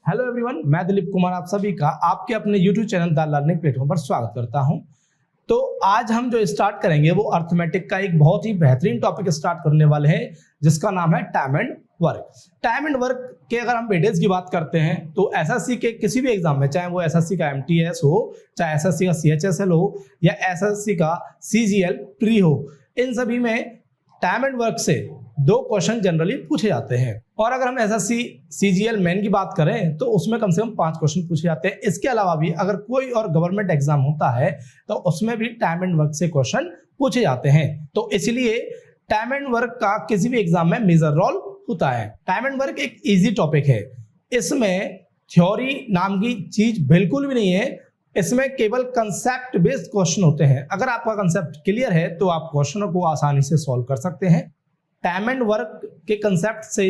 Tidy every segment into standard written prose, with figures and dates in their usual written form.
Hello everyone, मैं दिलीप कुमार आप सभी का आपके अपने YouTube channel the learning platform पर स्वागत करता हूं। तो आज हम जो स्टार्ट करेंगे वो अर्थमेटिक का एक बहुत ही बेहतरीन टॉपिक स्टार्ट करने वाले हैं जिसका नाम है time and work. Time and work के अगर हम वेटेज की बात करते हैं तो एसएससी के किसी भी एग्जाम में, चाहे वो एसएससी का एमटीएस हो, चाहे एसएससी का सीएचएसएल हो या एसएससी का सीजीएल प्री हो, इन सभी में टाइम एंड वर्क से 2 क्वेश्चन जनरली पूछे जाते हैं। और अगर हम एसएससी सीजीएल मेन की बात करें तो उसमें कम से कम 5 क्वेश्चन पूछे जाते हैं। इसके अलावा भी अगर कोई और गवर्नमेंट एग्जाम होता है तो उसमें भी टाइम एंड वर्क से क्वेश्चन पूछे जाते हैं। तो इसलिए टाइम एंड वर्क का किसी भी एग्जाम में मेजर रोल होता है। टाइम एंड वर्क एक इजी टॉपिक है, इसमें थ्योरी नाम की चीज बिल्कुल भी नहीं है, इसमें केवल कंसेप्ट बेस्ड क्वेश्चन होते हैं। अगर आपका कंसेप्ट क्लियर है तो आप क्वेश्चनों को आसानी से सॉल्व कर सकते हैं। टाइम एंड वर्क के कंसेप्ट से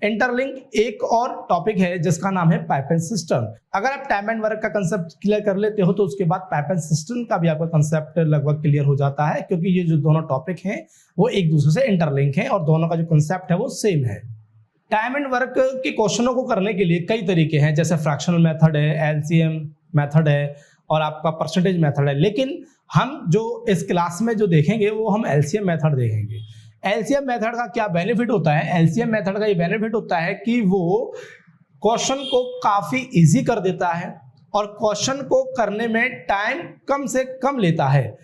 इंटरलिंक एक और टॉपिक है जिसका नाम है पाइपलाइन सिस्टम। अगर आप टाइम एंड वर्क का कंसेप्ट क्लियर कर लेते हो तो उसके बाद पाइपलाइन सिस्टम का भी आपका कंसेप्ट लगभग क्लियर हो जाता है, क्योंकि ये जो दोनों टॉपिक हैं वो एक दूसरे से इंटरलिंक हैं और दोनों का जो कंसेप्ट है वो सेम है। टाइम एंड वर्क के क्वेश्चनों को करने के लिए कई तरीके हैं, जैसे फ्रैक्शनल मेथड है, एलसीएम मेथड है और आपका परसेंटेज मेथड है। लेकिन हम जो इस क्लास में जो देखेंगे वो हम एलसीएम मेथड देखेंगे। एलसीएम मेथड का क्या बेनिफिट होता है? एलसीएम मेथड का ये बेनिफिट होता है कि वो क्वेश्चन को काफी इजी कर देता है और क्वेश्चन को करने में टाइम कम से कम लेता है।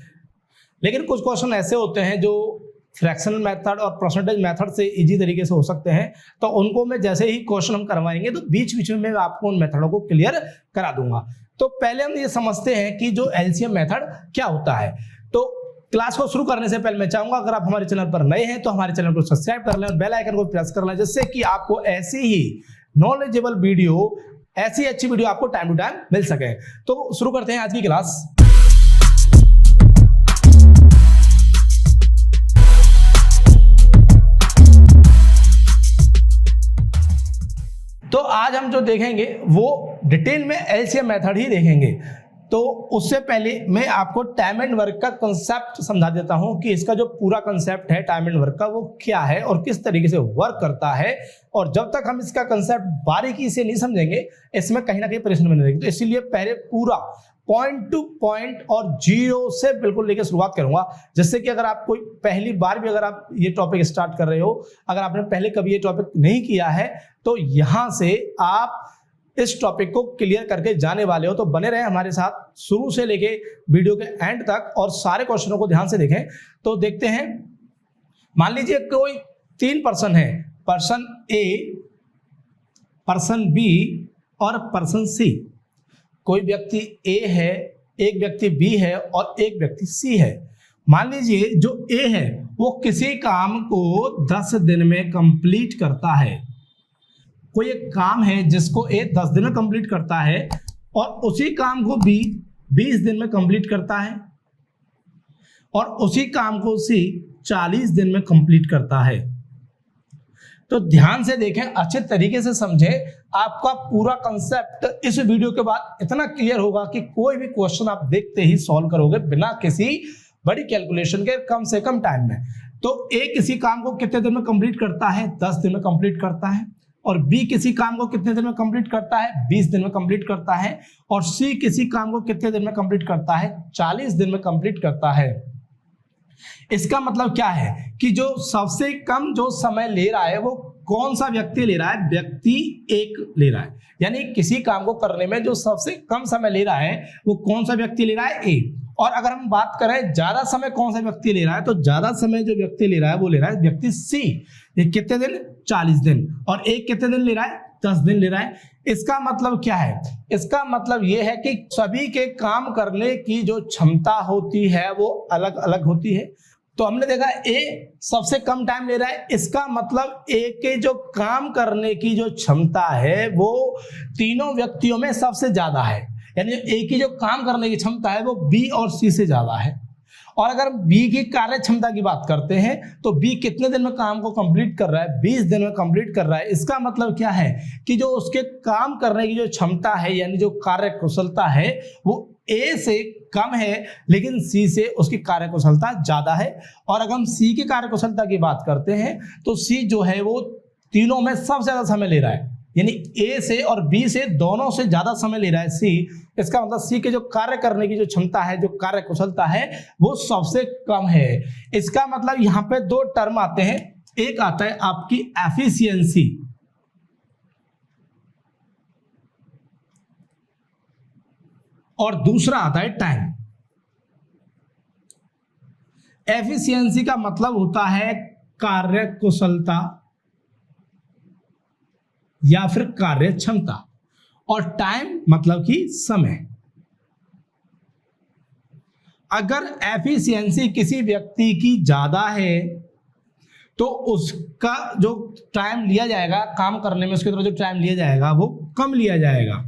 लेकिन कुछ क्वेश्चन ऐसे होते हैं जो फ्रैक्शनल मेथड और परसेंटेज मेथड से इजी तरीके से हो सकते हैं, तो उनको मैं जैसे ही क्वेश्चन हम करवाएंगे तो बीच बीच में आपको उन मेथडों को क्लियर करा दूंगा। तो पहले हम ये समझते हैं कि जो एलसीएम मेथड क्या होता है। तो क्लास को शुरू करने से पहले मैं चाहूंगा अगर आप हमारे चैनल पर नए हैं तो हमारे चैनल को सब्सक्राइब कर लें और बेल आइकन को प्रेस कर लें, जिससे कि आपको ऐसी ही नॉलेजेबल वीडियो, ऐसी अच्छी वीडियो आपको टाइम टू टाइम मिल सके। तो शुरू करते हैं आज की क्लास। तो आज हम जो देखेंगे वो डिटेल में एलसीएम मेथड ही देखेंगे। तो उससे पहले मैं आपको टाइम एंड वर्क का कंसेप्ट समझा देता हूं कि इसका जो पूरा कंसेप्ट है टाइम एंड वर्क का वो क्या है और किस तरीके से वर्क करता है। और जब तक हम इसका कंसेप्ट बारीकी से नहीं समझेंगे इसमें कहीं ना कहीं परेशानी बनी रहेगी। तो इसीलिए पहले पूरा पॉइंट टू पॉइंट और जीरो से बिल्कुल लेकर शुरुआत करूंगा, जिससे कि अगर आप कोई पहली बार भी अगर आप ये टॉपिक स्टार्ट कर रहे हो, अगर आपने पहले कभी ये टॉपिक नहीं किया है तो यहां से आप इस टॉपिक को क्लियर करके जाने वाले हो। तो बने रहे हमारे साथ शुरू से लेके वीडियो के एंड तक और सारे क्वेश्चनों को ध्यान से देखें। तो देखते हैं, मान लीजिए कोई 3 पर्सन है, पर्सन ए, पर्सन बी और पर्सन सी। कोई व्यक्ति ए है, एक व्यक्ति बी है और एक व्यक्ति सी है। मान लीजिए जो ए है वो किसी काम को 10 दिन में कंप्लीट करता है। कोई एक काम है जिसको ए 10 दिन में कंप्लीट करता है और उसी काम को बी 20 दिन में कंप्लीट करता है और उसी काम को सी 40 दिन में कंप्लीट करता है। तो ध्यान से देखें, अच्छे तरीके से समझें, आपका पूरा कंसेप्ट इस वीडियो के बाद इतना क्लियर होगा कि कोई भी क्वेश्चन आप देखते ही सॉल्व करोगे बिना किसी बड़ी कैलकुलेशन के, कम से कम टाइम में। तो ए किसी काम को कितने दिन में कंप्लीट करता है? 10 दिन में कंप्लीट करता है। और बी किसी काम को कितने दिन में कंप्लीट करता है? 20 दिन में कंप्लीट करता है। और सी किसी काम को कितने दिन में कंप्लीट करता है? 40 दिन में कंप्लीट करता है। इसका मतलब क्या है कि जो सबसे कम जो समय ले रहा है वो कौन सा व्यक्ति ले रहा है? व्यक्ति एक ले रहा है। यानी किसी काम को करने में जो सबसे कम समय ले रहा है वो कौन सा व्यक्ति ले रहा है? ए। और अगर हम बात करें ज्यादा समय कौन सा व्यक्ति ले रहा है, तो ज्यादा समय जो व्यक्ति ले रहा है वो ले रहा है व्यक्ति सी। ये कितने दिन? 40 दिन। और एक कितने दिन ले रहा है? 10 दिन ले रहा है। इसका मतलब क्या है? इसका मतलब ये है कि सभी के काम करने की जो क्षमता होती है वो अलग अलग होती है। तो हमने देखा ए सबसे कम टाइम ले रहा है, इसका मतलब ए के जो काम करने की जो क्षमता है वो तीनों व्यक्तियों में सबसे ज्यादा है। यानी ए की जो काम करने की क्षमता है वो बी और सी से ज्यादा है। और अगर बी की कार्य क्षमता की बात करते हैं तो बी कितने दिन में काम को कंप्लीट कर रहा है? 20 दिन में कंप्लीट कर रहा है। इसका मतलब क्या है कि जो उसके काम करने की जो क्षमता है यानी जो कार्य कुशलता है वो ए से कम है, लेकिन सी से उसकी कार्य कुशलता ज्यादा है। और अगर हम सी की कार्य कुशलता की बात करते हैं तो सी जो है वो तीनों में सबसे ज्यादा समय ले रहा है। यानी ए से और बी से दोनों से ज्यादा समय ले रहा है सी, इसका मतलब सी के जो कार्य करने की जो क्षमता है, जो कार्य कुशलता है, वो सबसे कम है। इसका मतलब यहाँ पे दो टर्म आते हैं, एक आता है आपकी एफिशिएंसी और दूसरा आता है टाइम। एफिशिएंसी का मतलब होता है कार्य कुशलता या फिर कार्य क्षमता, और टाइम मतलब कि समय। अगर एफिशिएंसी किसी व्यक्ति की ज्यादा है तो उसका जो टाइम लिया जाएगा काम करने में, उसके द्वारा जो टाइम लिया जाएगा वो कम लिया जाएगा।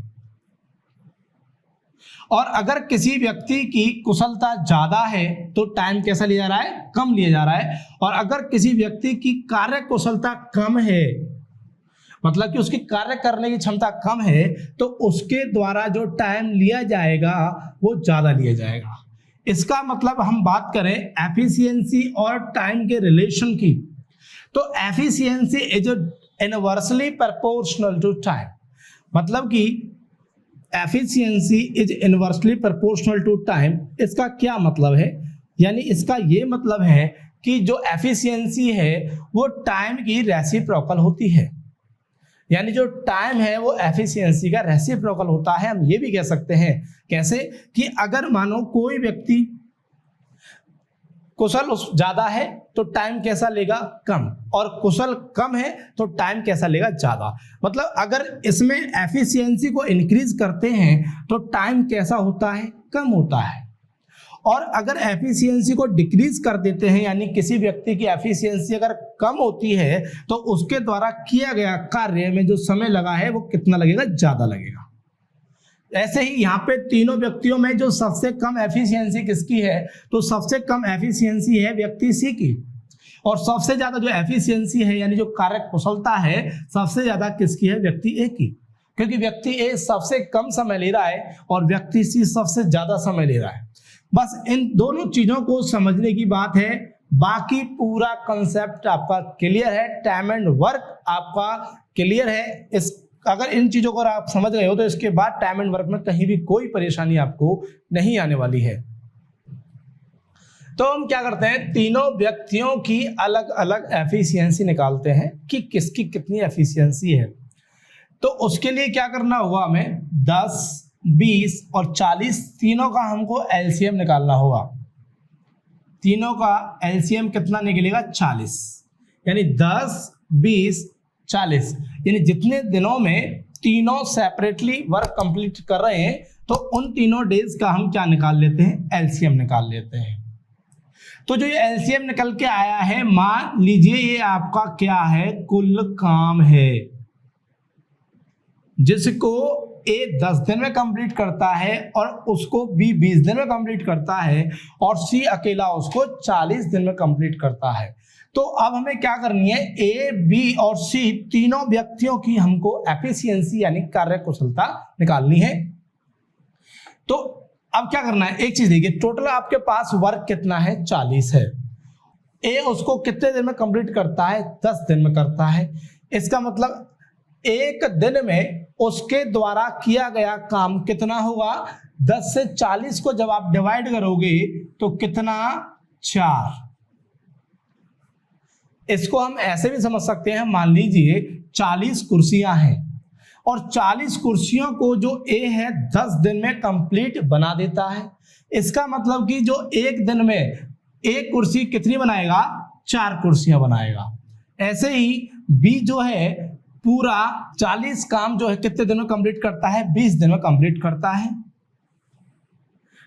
और अगर किसी व्यक्ति की कुशलता ज्यादा है तो टाइम कैसा लिया जा रहा है, कम लिया जा रहा है। और अगर किसी व्यक्ति की कार्य कुशलता कम है, मतलब कि उसकी कार्य करने की क्षमता कम है, तो उसके द्वारा जो टाइम लिया जाएगा वो ज्यादा लिया जाएगा। इसका मतलब हम बात करें एफिशिएंसी और टाइम के रिलेशन की, तो efficiency is inversely proportional to time. मतलब कि efficiency is inversely proportional to time. इसका क्या मतलब है, यानी इसका ये मतलब है कि जो एफिशिएंसी है वो टाइम की रेसिप्रोकल होती है, यानी जो टाइम है वो एफिशिएंसी का रेसिप्रोकल होता है। हम ये भी कह सकते हैं, कैसे कि अगर मानो कोई व्यक्ति कुशल ज्यादा है तो टाइम कैसा लेगा, कम, और कुशल कम है तो टाइम कैसा लेगा, ज्यादा। मतलब अगर इसमें एफिशिएंसी को इंक्रीज करते हैं तो टाइम कैसा होता है, कम होता है। और अगर एफिशिएंसी को डिक्रीज कर देते हैं, यानी किसी व्यक्ति की एफिशिएंसी अगर कम होती है तो उसके द्वारा किया गया कार्य में जो समय लगा है वो कितना लगेगा, ज्यादा लगेगा। ऐसे ही यहाँ पे तीनों व्यक्तियों में जो सबसे कम एफिशिएंसी किसकी है, तो सबसे कम एफिशिएंसी है व्यक्ति सी की, और सबसे ज्यादा जो एफिशिएंसी है यानी जो कार्य कुशलता है सबसे ज्यादा किसकी है, व्यक्ति ए की। क्योंकि व्यक्ति ए सबसे कम समय ले रहा है और व्यक्ति सी सबसे ज्यादा समय ले रहा है। बस इन दोनों चीजों को समझने की बात है, बाकी पूरा कंसेप्ट आपका क्लियर है, टाइम एंड वर्क आपका क्लियर है। इस अगर इन चीजों को आप समझ गए हो तो इसके बाद टाइम एंड वर्क में कहीं भी कोई परेशानी आपको नहीं आने वाली है। तो हम क्या करते हैं, तीनों व्यक्तियों की अलग अलग एफिशिएंसी निकालते हैं कि किसकी कितनी एफिशिएंसी है। तो उसके लिए क्या करना होगा, हमें 10, 20 और 40 तीनों का हमको एलसीएम निकालना होगा। तीनों का एलसीएम कितना निकलेगा, 40, यानी 10, 20, 40, यानी जितने दिनों में तीनों सेपरेटली वर्क कंप्लीट कर रहे हैं तो उन तीनों डेज का हम क्या निकाल लेते हैं, एलसीएम निकाल लेते हैं। तो जो ये एलसीएम निकल के आया है, मान लीजिए ये आपका क्या है, कुल काम है जिसको ए 10 दिन में कंप्लीट करता है और उसको बी 20 दिन में कंप्लीट करता है और सी अकेला उसको 40 दिन में कंप्लीट करता है। तो अब हमें क्या करनी है, ए, बी और सी तीनों व्यक्तियों की हमको एफिशिएंसी यानी कार्य कुशलता निकालनी है। तो अब क्या करना है, एक चीज देखिए, टोटल आपके पास वर्क कितना है, 40 है। ए उसको कितने दिन में कंप्लीट करता है, 10 दिन में करता है। इसका मतलब एक दिन में उसके द्वारा किया गया काम कितना होगा, 10 से 40 को जब आप डिवाइड करोगे तो कितना, 4। इसको हम ऐसे भी समझ सकते हैं, मान लीजिए 40 कुर्सियां हैं और 40 कुर्सियों को जो ए है 10 दिन में कंप्लीट बना देता है। इसका मतलब कि जो एक दिन में एक कुर्सी कितनी बनाएगा, 4 कुर्सियां बनाएगा। ऐसे ही बी जो है पूरा 40 काम जो है कितने दिन में कंप्लीट करता है, 20 दिन में कंप्लीट करता है।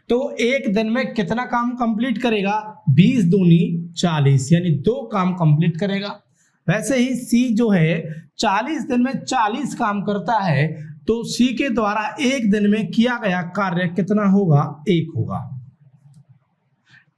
तो एक दिन में कितना काम कंप्लीट करेगा, 20 दूनी 40, यानी 2 काम कंप्लीट करेगा। वैसे ही सी जो है 40 दिन में 40 काम करता है, तो सी के द्वारा एक दिन में किया गया कार्य कितना होगा, 1 होगा।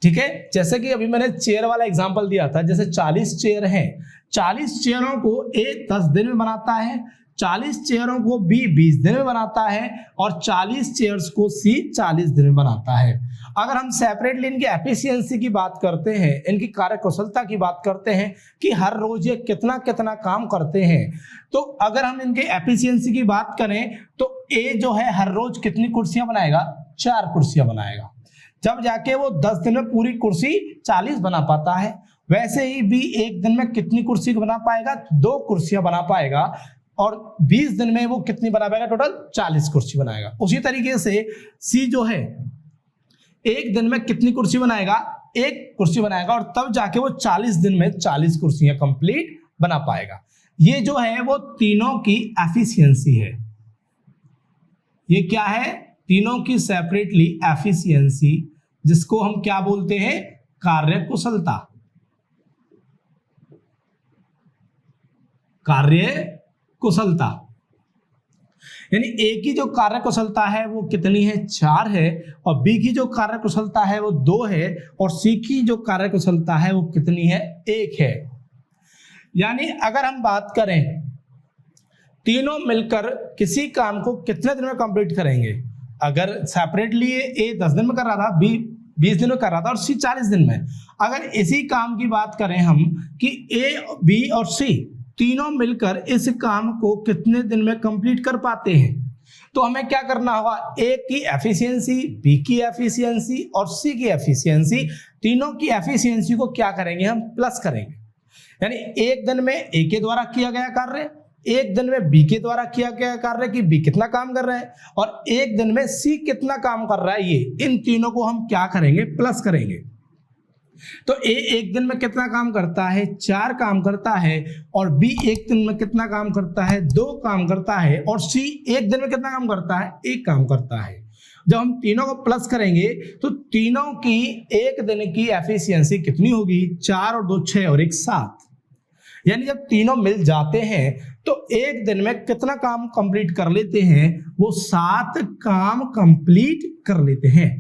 ठीक है, जैसे कि अभी मैंने चेयर वाला एग्जांपल दिया था, जैसे 40 चेयर हैं, 40 चेयरों को ए 10 दिन में बनाता है, 40 चेयरों को बी 20 दिन में बनाता है और 40 चेयर्स को सी 40 दिन में बनाता है। अगर हम सेपरेटली इनकी एफिशिएंसी की बात करते हैं, इनकी कार्यकुशलता की बात करते हैं कि हर रोज ये कितना कितना काम करते हैं, तो अगर हम इनके एफिशिएंसी की बात करें तो ए जो है हर रोज कितनी कुर्सियां बनाएगा, 4 कुर्सियां बनाएगा, जब जाके वो 10 दिन में पूरी कुर्सी 40 बना पाता है। वैसे ही बी एक दिन में कितनी कुर्सी बना पाएगा, 2 कुर्सियां बना पाएगा और 20 दिन में वो कितनी बना पाएगा, टोटल 40 कुर्सी बनाएगा। उसी तरीके से सी जो है एक दिन में कितनी कुर्सी बनाएगा, 1 कुर्सी बनाएगा और तब जाके वो 40 दिन में 40 कुर्सियां कंप्लीट बना पाएगा। ये जो है वो तीनों की एफिशिएंसी है। ये क्या है, तीनों की सेपरेटली एफिशिएंसी, जिसको हम क्या बोलते हैं, कार्यकुशलता। कार्यकुशलता यानी ए की जो कार्यकुशलता है वो कितनी है, 4 है, और बी की जो कार्यकुशलता है वो 2 है, और सी की जो कार्यकुशलता है वो कितनी है, 1 है। यानी अगर हम बात करें तीनों मिलकर किसी काम को कितने दिन में कंप्लीट करेंगे, अगर सेपरेटली ए 10 दिन में कर रहा था, बी 20 दिन में कर रहा था और सी 40 दिन में, अगर इसी काम की बात करें हम कि ए, बी और सी तीनों मिलकर इस काम को कितने दिन में कंप्लीट कर पाते हैं, तो हमें क्या करना होगा, ए की एफिशिएंसी, बी की एफिशिएंसी और सी की एफिशिएंसी, तीनों की एफिशिएंसी को क्या करेंगे, हम प्लस करेंगे। यानी एक दिन में ए के द्वारा किया गया कार्य, एक दिन में बी के द्वारा किया गया कार्य कि बी कितना काम कर रहा है, और एक दिन में सी कितना काम कर रहा है, ये इन तीनों को हम क्या करेंगे, प्लस करेंगे। तो ए एक दिन में कितना काम करता है, 4 काम करता है, और बी एक दिन में कितना काम करता है, 2 काम करता है, और सी एक दिन में कितना काम करता है, 1 काम करता है। जब हम तीनों को प्लस करेंगे तो तीनों की एक दिन की एफिशिएंसी कितनी होगी, 4 और 2 6 और 1 7। यानी जब तीनों मिल जाते हैं तो एक दिन में कितना काम कंप्लीट कर लेते हैं, वो 7 काम कंप्लीट कर लेते हैं।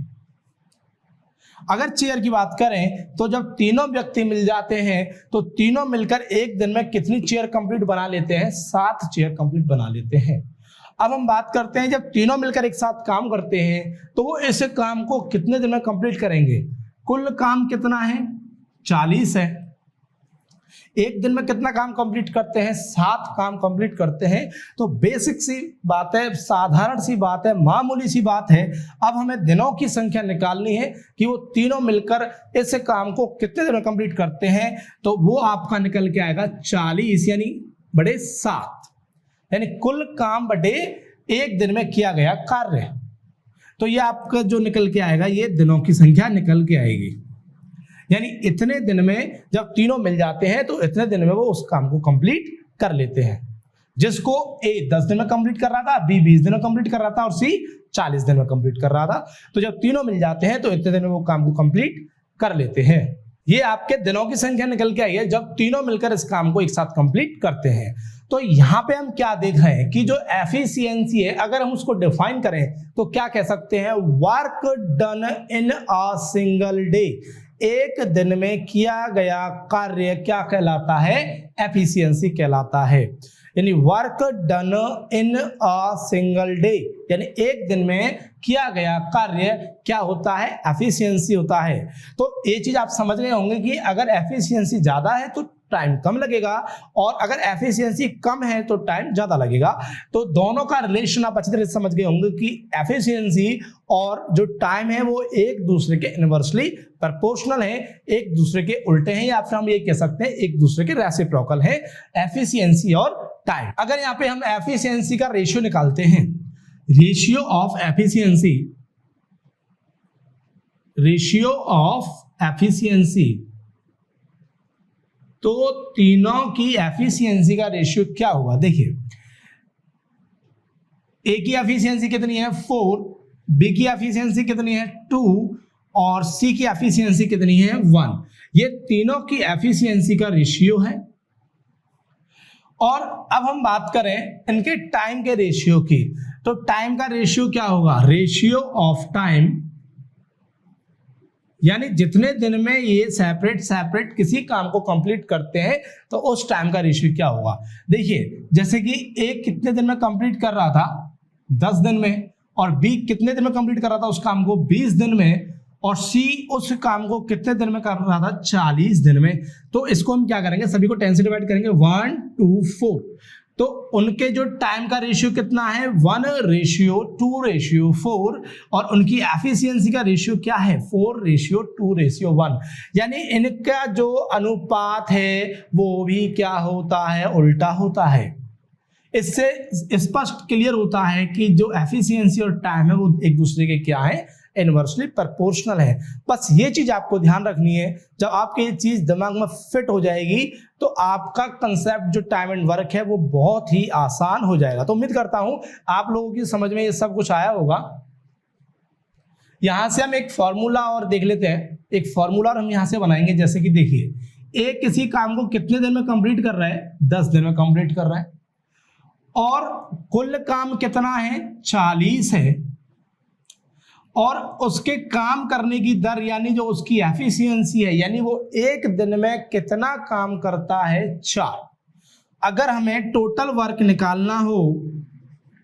अगर चेयर की बात करें तो जब तीनों व्यक्ति मिल जाते हैं तो तीनों मिलकर एक दिन में कितनी चेयर कंप्लीट बना लेते हैं, 7 चेयर कंप्लीट बना लेते हैं। अब हम बात करते हैं जब तीनों मिलकर एक साथ काम करते हैं तो वो इस काम को कितने दिन में कंप्लीट करेंगे, कुल काम कितना है, 40 है। एक दिन में कितना काम कंप्लीट करते हैं, 7 काम कंप्लीट करते हैं। तो बेसिक सी बात है, साधारण सी बात है, मामूली सी बात है। अब हमें दिनों की संख्या निकालनी है कि वो तीनों मिलकर इस काम को कितने दिन में कंप्लीट करते हैं, तो वो आपका निकल के आएगा 40 यानी बटे 7, यानी कुल काम बटे एक दिन में किया गया कार्य। तो ये आपका जो निकल के आएगा, ये दिनों की संख्या निकल के आएगी। यानी इतने दिन में जब तीनों मिल जाते हैं तो इतने दिन में वो उस काम को कंप्लीट कर लेते हैं, जिसको ए 10 दिन में कंप्लीट कर रहा था, बी 20 दिन में कंप्लीट कर रहा था और सी 40 दिन में कंप्लीट कर रहा था। तो जब तीनों मिल जाते हैं तो इतने दिन में वो काम को कंप्लीट कर लेते हैं। ये आपके दिनों की संख्या निकल के आई है जब तीनों मिलकर इस काम को एक साथ कंप्लीट करते हैं। तो यहाँ पे हम क्या देख रहे हैं कि जो एफिशिएंसी है, अगर हम उसको डिफाइन करें तो क्या कह सकते हैं, work done in a single day, एक दिन में किया गया कार्य क्या कहलाता है, एफिशिएंसी कहलाता है। यानी work done in a single day, यानी एक दिन में किया गया कार्य क्या होता है, एफिशिएंसी होता है। तो ये चीज आप समझ गए होंगे कि अगर एफिशिएंसी ज्यादा है तो टाइम कम लगेगा, और अगर एफिशिएंसी कम है तो टाइम ज्यादा लगेगा। तो दोनों का रिलेशन आप अच्छी तरह से समझ गए होंगे कि एफिशिएंसी और जो टाइम है वो एक दूसरे के इनवर्सली प्रोपोर्शनल है, एक दूसरे के उल्टे हैं, या फिर हम ये कह सकते हैं एक दूसरे के रेसिप्रोकल है, एफिशिएंसी और टाइम। अगर यहाँ पे हम एफिशिएंसी का रेशियो निकालते हैं, ratio of efficiency, ratio of efficiency, तो तीनों की एफिशिएंसी का रेशियो क्या होगा, देखिए ए की एफिशिएंसी कितनी है 4, बी की एफिशिएंसी कितनी है 2 और सी की एफिशिएंसी कितनी है 1। ये तीनों की एफिशिएंसी का रेशियो है। और अब हम बात करें इनके टाइम के रेशियो की, तो टाइम का रेशियो क्या होगा, रेशियो ऑफ टाइम, यानी जितने दिन में ये सेपरेट सेपरेट किसी काम को कंप्लीट करते हैं तो उस टाइम का रेशियो क्या होगा। देखिए जैसे कि ए कितने दिन में कंप्लीट कर रहा था 10 दिन में, और बी कितने दिन में कंप्लीट कर रहा था उस काम को 20 दिन में, और सी उस काम को कितने दिन में कर रहा था 40 दिन में। तो इसको हम क्या करेंगे, सभी को 10 से डिवाइड करेंगे, 1 2 4। तो उनके जो टाइम का रेशियो कितना है 1:2:4, और उनकी एफिशिएंसी का रेशियो क्या है 4:2:1। यानी इनका जो अनुपात है वो भी क्या होता है, उल्टा होता है। इससे स्पष्ट क्लियर होता है कि जो एफिशिएंसी और टाइम है वो एक दूसरे के क्या है, इनवर्सली प्रोपोर्शनल है। बस ये चीज आपको ध्यान रखनी है। जब आपकी ये चीज दिमाग में फिट हो जाएगी तो आपका कंसेप्ट जो टाइम एंड वर्क है वो बहुत ही आसान हो जाएगा। तो उम्मीद करता हूं आप लोगों की समझ में ये सब कुछ आया होगा। यहां से हम एक फॉर्मूला और देख लेते हैं, एक फॉर्मूला हम यहां से बनाएंगे। जैसे कि देखिए ए किसी काम को कितने दिन में कंप्लीट कर रहा है, 10 दिन में कंप्लीट कर रहा है, और कुल काम कितना है 40 है, और उसके काम करने की दर यानी जो उसकी एफिशिएंसी है, यानी वो एक दिन में कितना काम करता है 4। अगर हमें टोटल वर्क निकालना हो,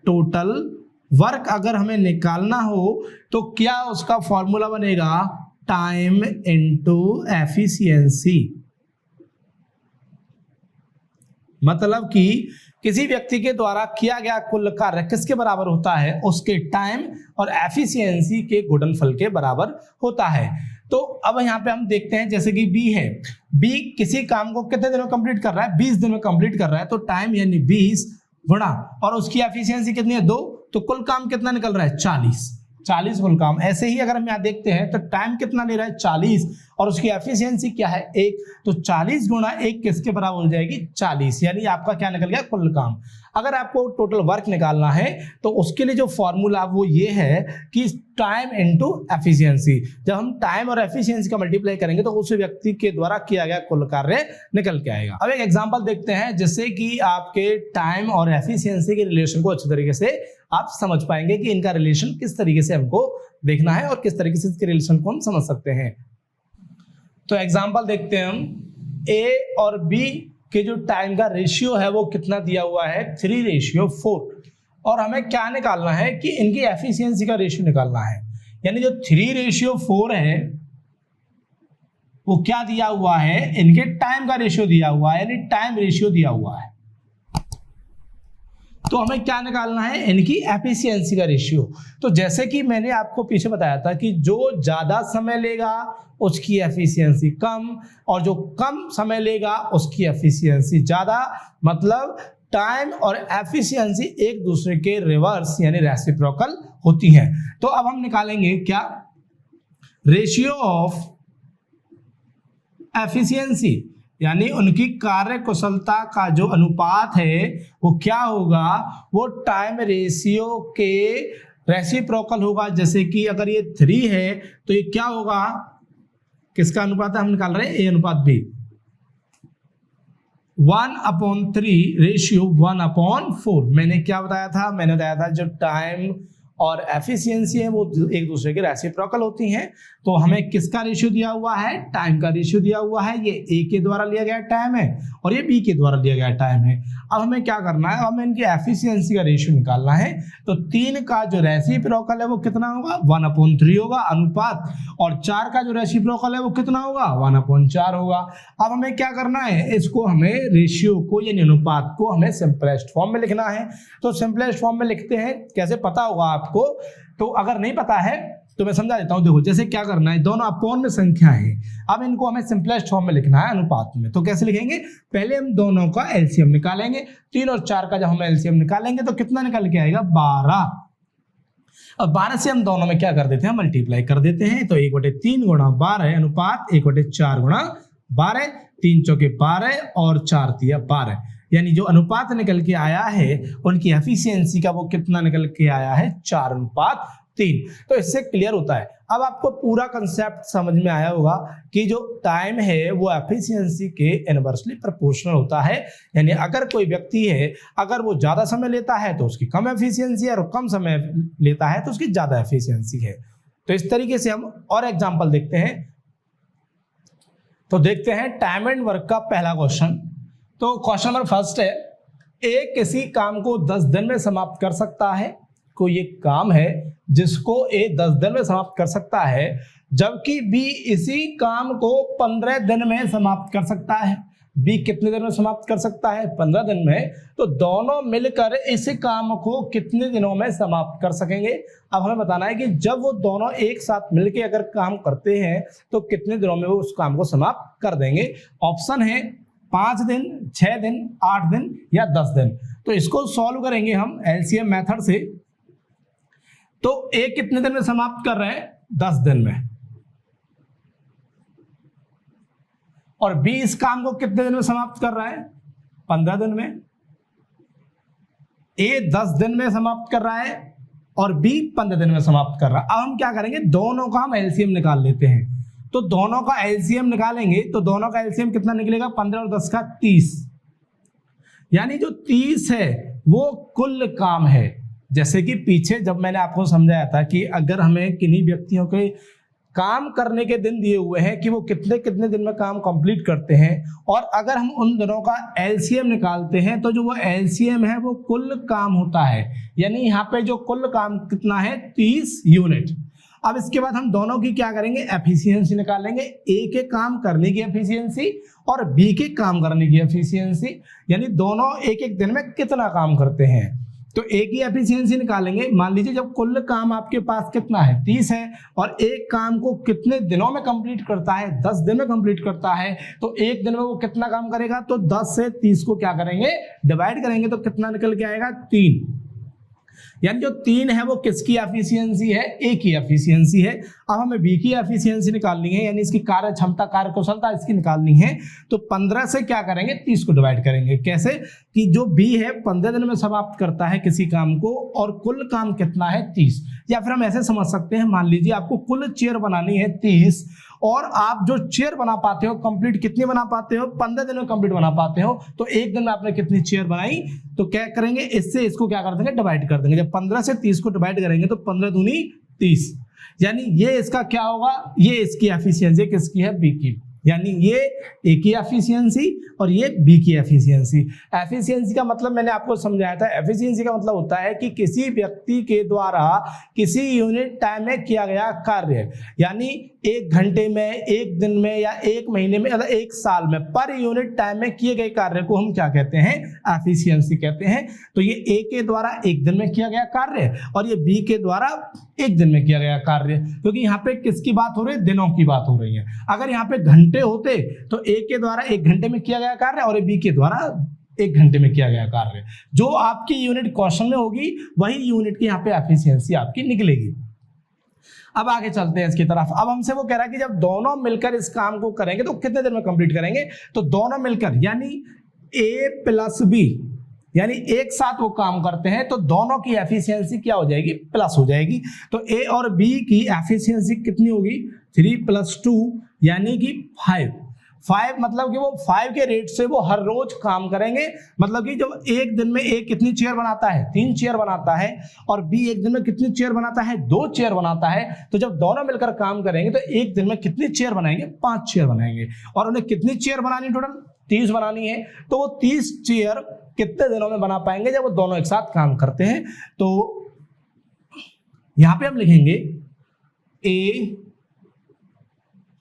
टोटल वर्क अगर हमें निकालना हो तो क्या उसका फॉर्मूला बनेगा, टाइम इनटू एफिशिएंसी। मतलब कि किसी व्यक्ति के द्वारा किया गया कुल कार्य किसके बराबर होता है, उसके टाइम और एफिशिएंसी के गुणनफल के बराबर होता है। तो अब यहाँ पे हम देखते हैं, जैसे कि बी है, बी किसी काम को कितने दिन में कंप्लीट कर रहा है, 20 दिन में कंप्लीट कर रहा है। तो टाइम यानी 20 गुणा, और उसकी एफिशिएंसी कितनी है 2, तो कुल काम कितना निकल रहा है 40 कुल काम। ऐसे ही अगर हम यहाँ देखते हैं तो टाइम कितना ले रहा है 40, और उसकी एफिशिएंसी क्या है 1, तो 40 गुणा 1 किसके बराबर हो जाएगी 40, यानी आपका क्या निकल गया कुल काम। अगर आपको टोटल वर्क निकालना है तो उसके लिए जो फॉर्मूला वो ये है कि टाइम इनटू एफिशिएंसी। जब हम टाइम और एफिशिएंसी का मल्टीप्लाई करेंगे तो उस व्यक्ति के द्वारा किया गया कुल कार्य निकल के आएगा। अब एक एग्जांपल देखते हैं जिससे कि आपके टाइम और एफिशिएंसी के रिलेशन को अच्छे तरीके से आप समझ पाएंगे कि इनका रिलेशन किस तरीके से हमको देखना है और किस तरीके से इसके रिलेशन को हम समझ सकते हैं। तो एग्जांपल देखते हैं हम, ए और बी के जो टाइम का रेशियो है वो कितना दिया हुआ है 3:4, और हमें क्या निकालना है कि इनकी एफिशिएंसी का रेशियो निकालना है। यानी जो 3:4 है वो क्या दिया हुआ है, इनके टाइम का रेशियो दिया हुआ है, यानी टाइम रेशियो दिया हुआ है। तो हमें क्या निकालना है, इनकी एफिशिएंसी का रेशियो। तो जैसे कि मैंने आपको पीछे बताया था कि जो ज्यादा समय लेगा उसकी एफिशिएंसी कम, और जो कम समय लेगा उसकी एफिशिएंसी ज्यादा। मतलब टाइम और एफिशिएंसी एक दूसरे के रिवर्स यानी रेसिप्रोकल होती हैं। तो अब हम निकालेंगे क्या, रेशियो ऑफ एफिशिएंसी, यानी उनकी कार्य कुशलता का जो अनुपात है वो क्या होगा, वो टाइम रेशियो के रेसिप्रोकल होगा। जैसे कि अगर ये 3 है तो ये क्या होगा, किसका अनुपात हम निकाल रहे हैं, ए अनुपात बी, 1/3 रेशियो 1/4। मैंने क्या बताया था, मैंने बताया था जो टाइम और एफिशिएंसी है वो एक दूसरे के रेसिप्रोकल होती हैं। तो हमें किसका रेशियो दिया हुआ है, टाइम का रेशियो दिया हुआ है। ये ए के द्वारा लिया गया टाइम है और ये बी के द्वारा लिया गया टाइम है। अब हमें क्या करना है, हमें इनकी एफिशिएंसी का रेशियो निकालना है। तो 3 का जो रेसिप्रोकल है वो कितना होगा, 1/3 होगा अनुपात, और 4 का जो रेसिप्रोकल है वो कितना होगा, 1/4 होगा। अब हमें क्या करना है, इसको हमें रेशियो को यानी अनुपात को हमें सिंपलेस्ट फॉर्म में लिखना है। तो सिंपलेस्ट फॉर्म में लिखते हैं, कैसे पता होगा आपको, तो अगर नहीं पता है तो मैं समझा देता हूं। देखो जैसे क्या करना है, दोनों अपॉन में संख्या है, अब इनको हमें सिंपलेस्ट फॉर्म में लिखना है अनुपात में। तो कैसे लिखेंगे, पहले हम दोनों का एलसीएम निकालेंगे। 3 और 4 का जब हम एलसीएम निकालेंगे तो कितना निकल के आएगा, 12। अब 12 से हम दोनों में क्या कर देते हैं, मल्टीप्लाई कर देते हैं। तो 1/3 गुणा 12 अनुपात 1/4 गुणा 12, 3 चौके 12 और 4 तिया 12, यानी जो अनुपात निकल के आया है उनकी एफिशिएंसी का वो कितना निकल के आया है, 4:3। तो इससे क्लियर होता है। अब आपको पूरा कंसेप्ट समझ में आया होगा कि जो टाइम है वो एफिशिएंसी के इनवर्सली प्रोपोर्शनल होता है। यानी अगर कोई व्यक्ति है, अगर वो ज्यादा समय लेता है तो उसकी कम एफिशिएंसी है, और कम समय लेता है तो उसकी ज्यादा एफिशिएंसी है। तो इस तरीके से हम और एग्जांपल देखते हैं। तो देखते हैं टाइम एंड वर्क का पहला क्वेश्चन। तो क्वेश्चन नंबर फर्स्ट है, ए किसी काम को 10 दिन में समाप्त कर सकता है। कोई एक काम है जिसको ए 10 दिन में समाप्त कर सकता है, जबकि बी इसी काम को 15 दिन में समाप्त कर सकता है। बी कितने दिन में समाप्त कर सकता है? 15 दिन में। तो दोनों मिलकर इस काम को कितने दिनों में समाप्त कर सकेंगे? अब हमें बताना है कि जब वो दोनों एक साथ मिलकर अगर काम करते हैं तो कितने दिनों में वो उस काम को समाप्त कर देंगे। ऑप्शन है 5 दिन, 6 दिन, 8 दिन या 10 दिन। तो इसको सॉल्व करेंगे हम एलसीएम मेथड से। तो ए कितने दिन में समाप्त कर रहे हैं? 10 दिन में। और बी इस काम को कितने दिन में समाप्त कर रहा है? 15 दिन में। ए 10 दिन में समाप्त कर रहा है और बी 15 दिन में समाप्त कर रहा है। अब हम क्या करेंगे, दोनों का हम एलसीएम निकाल लेते हैं। तो दोनों का एलसीएम निकालेंगे तो दोनों का एलसीएम कितना निकलेगा? 15 और 10 का 30। यानी जो 30 है वो कुल काम है। जैसे कि पीछे जब मैंने आपको समझाया था कि अगर हमें किन्हीं व्यक्तियों के काम करने के दिन दिए हुए हैं कि वो कितने कितने दिन में काम कंप्लीट करते हैं, और अगर हम उन दिनों का एलसीएम निकालते हैं तो जो वो एलसीएम है वो कुल काम होता है। यानी यहाँ पे जो कुल काम कितना है? 30 यूनिट। अब इसके बाद हम दोनों की क्या करेंगे? एफिशिएंसी निकालेंगे। ए के काम करने की एफिशिएंसी और बी के काम करने की एफिशिएंसी, यानी दोनों एक एक दिन में कितना काम करते हैं। तो ए की एफिशिएंसी निकालेंगे। मान लीजिए जब कुल काम आपके पास कितना है? 30 है, और एक काम को कितने दिनों में कंप्लीट करता है? 10 दिन में कंप्लीट करता है। तो एक दिन में वो कितना काम करेगा? तो 10 से 30 को क्या करेंगे? डिवाइड करेंगे। तो कितना निकल के आएगा? 3। यानी जो 3 है वो किसकी एफिशिएंसी है? ए की एफिशिएंसी है। अब हमें बी की एफिशिएंसी निकालनी है, यानी इसकी कार्य क्षमता, कार्य कुशलता इसकी निकालनी है। तो 15 से क्या करेंगे? 30 को डिवाइड करेंगे। कैसे? कि जो बी है 15 दिन में समाप्त करता है किसी काम को, और कुल काम कितना है? 30। या फिर हम ऐसे समझ सकते हैं, मान लीजिए आपको कुल चेयर बनानी है 30, और आप जो चेयर बना पाते हो कंप्लीट कितनी बना पाते हो? 15 दिन में कंप्लीट बना पाते हो। तो एक दिन में आपने कितनी चेयर बनाई? तो क्या करेंगे? इससे इसको क्या कर देंगे? डिवाइड कर देंगे। जब 15 से 30 को डिवाइड करेंगे तो 15 दूनी 30। यानी ये इसका क्या होगा? ये इसकी एफिशिएंसी किसकी है? बी की। यानी ये ए की एफिशिएंसी और ये बी की एफिशिएंसी। एफिशिएंसी का मतलब मैंने आपको समझाया था। एफिशिएंसी का मतलब होता है कि किसी व्यक्ति के द्वारा किसी यूनिट टाइम में किया गया कार्य, यानी 1 घंटे में, 1 दिन में, या 1 महीने में, या 1 साल में, पर यूनिट टाइम में किए गए कार्य को हम क्या कहते हैं? एफिशिएंसी कहते हैं। तो ये ए के द्वारा 1 दिन में किया गया कार्य, और ये बी के द्वारा 1 दिन में किया गया कार्य। क्योंकि यहाँ पे किसकी बात हो रही है? दिनों की बात हो रही है। अगर यहाँ पे घंटे होते तो ए के द्वारा 1 घंटे में किया गया कार्य और बी के द्वारा 1 घंटे में किया गया कार्य। जो आपकी यूनिट क्वेश्चन में होगी वही यूनिट की यहाँ पे एफिशिएंसी आपकी निकलेगी। अब आगे चलते हैं इसकी तरफ। अब हमसे वो कह रहा है कि जब दोनों मिलकर इस काम को करेंगे तो कितने दिन में कंप्लीट करेंगे? तो दोनों मिलकर यानी ए प्लस बी, यानी एक साथ वो काम करते हैं तो दोनों की एफिशिएंसी क्या हो जाएगी? प्लस हो जाएगी। तो ए और बी की एफिशिएंसी कितनी होगी? 3 + 2 यानी कि 5 मतलब कि वो 5 के रेट से वो हर रोज काम करेंगे। मतलब कि जब एक दिन में ए कितनी चेयर बनाता है? 3 चेयर बनाता है, और बी एक दिन में कितनी चेयर बनाता है? 2 चेयर बनाता है। तो जब दोनों मिलकर काम करेंगे तो एक दिन में कितनी चेयर बनाएंगे? 5 चेयर बनाएंगे। और उन्हें कितनी चेयर बनानी? टोटल 30 बनानी है। तो वो 30 चेयर कितने दिनों में बना पाएंगे जब वो दोनों एक साथ काम करते हैं? तो यहां पे हम लिखेंगे ए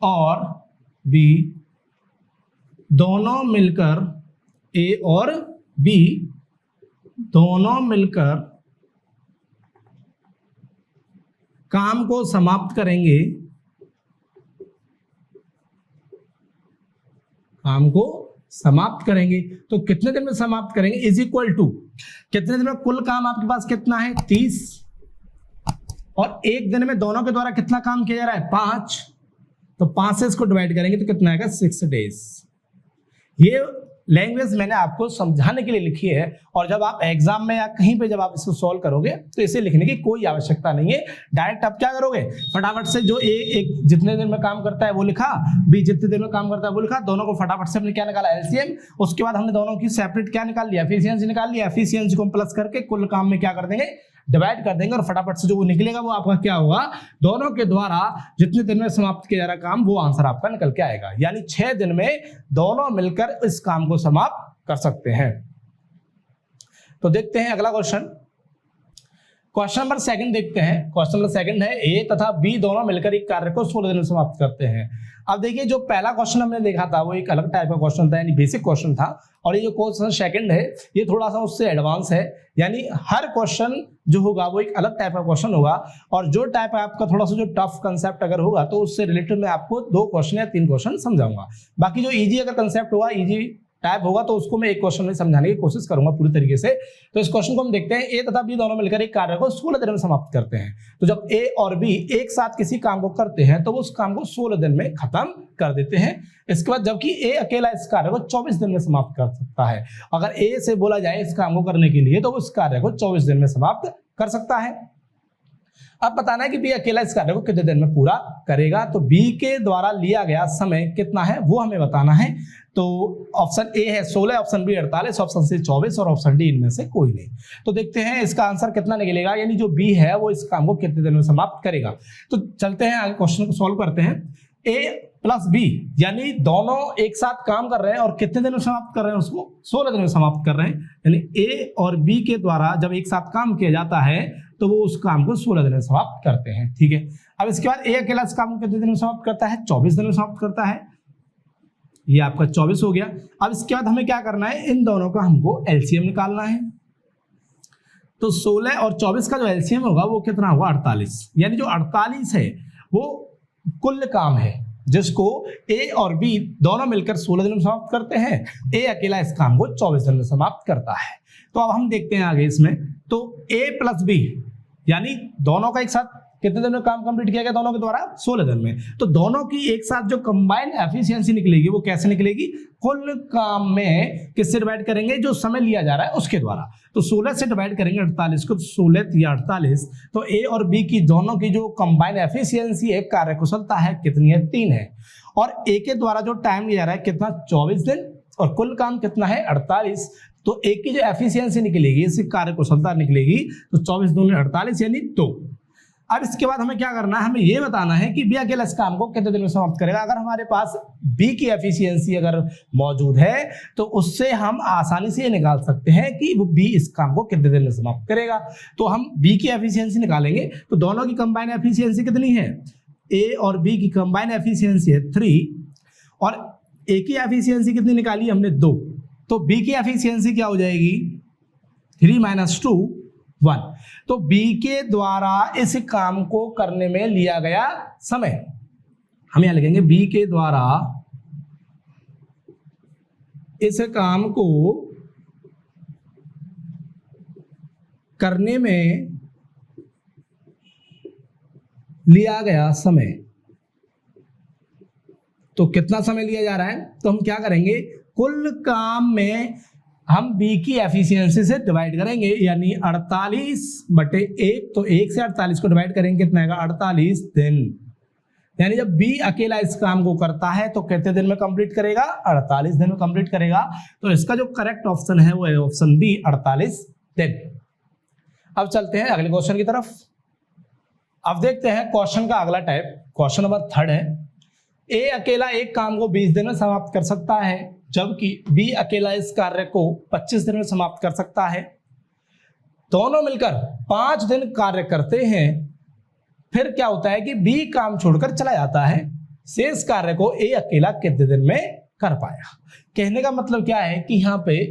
और बी दोनों मिलकर, ए और बी दोनों मिलकर काम को समाप्त करेंगे, काम को समाप्त करेंगे। तो कितने दिन में समाप्त करेंगे? इज इक्वल टू कितने दिन में कुल काम आपके पास कितना है? 30, और एक दिन में दोनों के द्वारा कितना काम किया जा रहा है? 5। तो 5 से इसको डिवाइड करेंगे तो कितना आएगा? 6 डेज। ये लैंग्वेज मैंने आपको समझाने के लिए लिखी है, और जब आप एग्जाम में या कहीं पे जब आप इसको सॉल्व करोगे तो इसे लिखने की कोई आवश्यकता नहीं है। डायरेक्ट आप क्या करोगे? फटाफट से जो एक जितने दिन में काम करता है वो लिखा, बी जितने दिन में काम करता है वो लिखा, दोनों को फटाफट से हमने क्या निकाला? एलसीएम। उसके बाद हमने दोनों की सेपरेट क्या निकाल लिया? एफिशिएंसी निकाल लिया। एफिशिएंसी को हम प्लस करके कुल काम में क्या कर देंगे? डिवाइड कर देंगे और फटाफट से जो वो निकलेगा वो आपका क्या होगा, दोनों के द्वारा जितने दिन में समाप्त किया जा रहा काम वो आंसर आपका निकल के आएगा। यानी 6 दिन में दोनों मिलकर इस काम को समाप्त कर सकते हैं। तो देखते हैं अगला क्वेश्चन। क्वेश्चन नंबर 2 देखते हैं। क्वेश्चन नंबर 2 है ए तथा बी दोनों मिलकर एक कार्य को 16 दिन में समाप्त करते हैं। अब देखिए जो पहला क्वेश्चन हमने देखा था वो एक अलग टाइप का क्वेश्चन था, यानी बेसिक क्वेश्चन था, और ये जो क्वेश्चन 2 है ये थोड़ा सा उससे एडवांस है। यानी हर क्वेश्चन जो होगा वो एक अलग टाइप का क्वेश्चन होगा, और जो टाइप आपका थोड़ा सा जो टफ कंसेप्ट अगर होगा तो उससे रिलेटेड मैं आपको 2 क्वेश्चन या 3 क्वेश्चन समझाऊंगा। बाकी जो इजी अगर कंसेप्ट होगा, इजी टाइप होगा, तो उसको मैं एक क्वेश्चन में समझाने की कोशिश करूंगा पूरी तरीके से। तो इस क्वेश्चन को हम देखते हैं। ए तथा बी दोनों मिलकर एक कार्य को 16 दिन में समाप्त करते हैं। तो जब ए और बी एक साथ किसी काम को करते हैं तो वो उस काम को 16 दिन में खत्म कर देते हैं। इसके बाद जबकि ए अकेला इस कार्य को 24 दिन में समाप्त कर सकता है। अगर ए से बोला जाए इस काम को करने के लिए तो वो इस कार्य को 24 दिन में समाप्त कर सकता है। अब बताना है कि बी अकेला इस कार्य को कितने दिन में पूरा करेगा। तो बी के द्वारा लिया गया समय कितना है वो हमें बताना है। तो ऑप्शन ए है 16, ऑप्शन बी 48, ऑप्शन सी 24 और ऑप्शन डी इनमें से कोई नहीं। तो देखते हैं इसका आंसर कितना निकलेगा, यानी जो बी है वो इस काम को कितने दिन में समाप्त करेगा। तो चलते हैं आगे क्वेश्चन को सॉल्व करते हैं। ए प्लस बी यानी दोनों एक साथ काम कर रहे हैं और कितने दिन में समाप्त कर रहे हैं, उसको 16 दिन में समाप्त कर रहे हैं। यानी ए और बी के द्वारा जब एक साथ काम किया जाता है तो वो उस काम को 16 दिन में समाप्त करते हैं। ठीक है, अब इसके बाद ए अकेला इस काम को कितने दिन में समाप्त करता है, 24 दिन में समाप्त करता है। ये आपका 24 हो गया। अब इसके बाद हमें क्या करना है, इन दोनों का हमको एलसीएम निकालना है। तो 16 और 24 का जो एलसीएम होगा वो कितना होगा, 48। यानी जो 48 है वो कुल काम है जिसको ए और बी दोनों मिलकर 16 दिन में समाप्त करते हैं। ए अकेला इस काम को 24 दिन में समाप्त करता है। तो अब हम देखते हैं आगे इसमें। तो ए प्लस बी यानी दोनों का एक साथ कितने दिन में काम कंप्लीट किया गया, दोनों के द्वारा 16 दिन में। तो दोनों की एक साथ जो कंबाइंड एफिशिएंसी निकलेगी वो कैसे निकलेगी, कुल काम में किससे डिवाइड करेंगे, जो समय लिया जा रहा है उसके द्वारा। तो 16 से डिवाइड करेंगे 48 को, 16 या 48। तो ए और बी की दोनों की जो कंबाइंड एफिशिएंसी है, कार्यकुशलता है, कितनी है, 3 है। और ए के द्वारा जो टाइम लिया जा रहा है कितना, 24 दिन, और कुल काम कितना है, 48। तो ए की जो एफिशिएंसी निकलेगी, इसकी कार्यकुशलता निकलेगी, तो 24 दूनी 48 यानी 2। अब इसके बाद हमें क्या करना है, हमें यह बताना है कि बी अकेला इस काम को कितने दिन में समाप्त करेगा। अगर हमारे पास बी की एफिशिएंसी अगर मौजूद है तो उससे हम आसानी से ये निकाल सकते हैं कि वो बी इस काम को कितने दिन में समाप्त करेगा। तो हम बी की एफिशिएंसी निकालेंगे। तो दोनों की कंबाइंड एफिशिएंसी कितनी है, ए और बी की कंबाइंड एफिशिएंसी है 3, और ए की एफिशिएंसी कितनी निकाली हमने, 2। तो बी की एफिशिएंसी क्या हो जाएगी, 3 - 2 1। तो बी के द्वारा इस काम को करने में लिया गया समय, हम यहां लिखेंगे बी के द्वारा इस काम को करने में लिया गया समय। तो कितना समय लिया जा रहा है, तो हम क्या करेंगे, कुल काम में हम बी की एफिशिएंसी से डिवाइड करेंगे, यानी 48/1। तो 1 से 48 को डिवाइड करेंगे, कितना आएगा, 48 दिन। यानी जब बी अकेला इस काम को करता है तो कितने दिन में कंप्लीट करेगा, 48 दिन में कंप्लीट करेगा। तो इसका जो करेक्ट ऑप्शन है वो है ऑप्शन बी, 48 दिन। अब चलते हैं अगले क्वेश्चन की तरफ। अब देखते हैं क्वेश्चन का अगला टाइप। क्वेश्चन नंबर 3 है, ए अकेला एक काम को 20 दिन में समाप्त कर सकता है, जबकि बी अकेला इस कार्य को 25 दिन में समाप्त कर सकता है। दोनों मिलकर 5 दिन कार्य करते हैं। फिर क्या होता है कि बी काम छोड़कर चला जाता है। शेष कार्य को ए अकेला कितने दिन में कर पाया। कहने का मतलब क्या है कि यहाँ पे